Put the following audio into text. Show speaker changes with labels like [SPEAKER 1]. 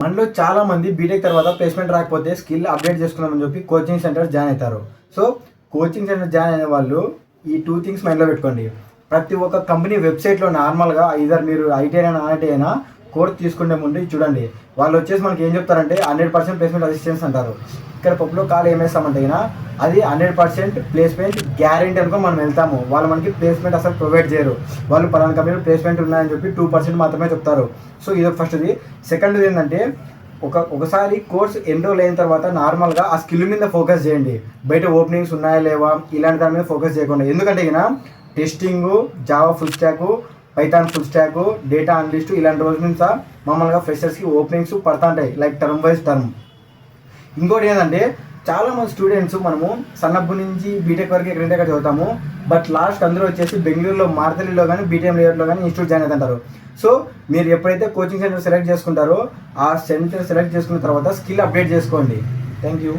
[SPEAKER 1] మనలో చాలా మంది బీటెక్ తర్వాత ప్లేస్మెంట్ రాకపోతే స్కిల్ అప్డేట్ చేసుకుందామని చెప్పి కోచింగ్ సెంటర్ జాయిన్ అవుతారు. సో కోచింగ్ సెంటర్ జాయిన్ అయిన వాళ్ళు ఈ 2 థింగ్స్ మైండ్లో పెట్టుకోండి. ప్రతి ఒక్క కంపెనీ వెబ్సైట్లో నార్మల్గా ఐదర్ మీరు ఐటీ అయినా నాన్ ఐటీ అయినా కోర్స్ తీసుకునే ముందు చూడండి, వాళ్ళు వచ్చేసి మనకి ఏం చెప్తారంటే 100% ప్లేస్మెంట్ అసిస్టెన్స్ అంటారు. ఇక్కడ పప్పులో కాల్ ఏం వేస్తామంటే అది 100% ప్లేస్మెంట్ గ్యారెంటీ అనుకో మనం వెళ్తాము. వాళ్ళు మనకి ప్లేస్మెంట్ అసలు ప్రొవైడ్ చేయరు. వాళ్ళు పలానా కంపెనీలో ప్లేస్మెంట్ ఉన్నాయని చెప్పి 2% మాత్రమే చెప్తారు. సో ఇది ఫస్ట్ది. సెకండ్ది ఏంటంటే ఒకసారి కోర్స్ ఎన్రోల్ అయిన తర్వాత నార్మల్గా ఆ స్కిల్ మీద ఫోకస్ చేయండి. బయట ఓపెనింగ్స్ ఉన్నాయా లేవా ఇలాంటి దాని మీద ఫోకస్ చేయకుండా. ఎందుకంటే testing, Java full stack, Python full stack, data analyst ఇలాంటి రోజు నుంచి మామూలుగా ఫ్రెషర్స్కి ఓపెనింగ్స్ పడుతుంటాయి, లైక్ టర్మ్ వైజ్ టర్మ్. ఇంకోటి ఏంటంటే చాలామంది స్టూడెంట్స్ మనము సన్నప్పు నుంచి బీటెక్ వరకు ఎక్కడంటే చదువుతాము. బట్ లాస్ట్ అందరూ వచ్చేసి బెంగళూరులో మార్తలిలో కానీ బీటీఎం లేఅవుట్లో కానీ ఇన్స్టిట్యూట్ జాయిన్ అవుతుంటారు. సో మీరు ఎప్పుడైతే కోచింగ్ సెంటర్ సెలెక్ట్ చేసుకుంటారో ఆ సెంటర్ సెలెక్ట్ చేసుకున్న తర్వాత స్కిల్ అప్డేట్ చేసుకోండి. Thank you.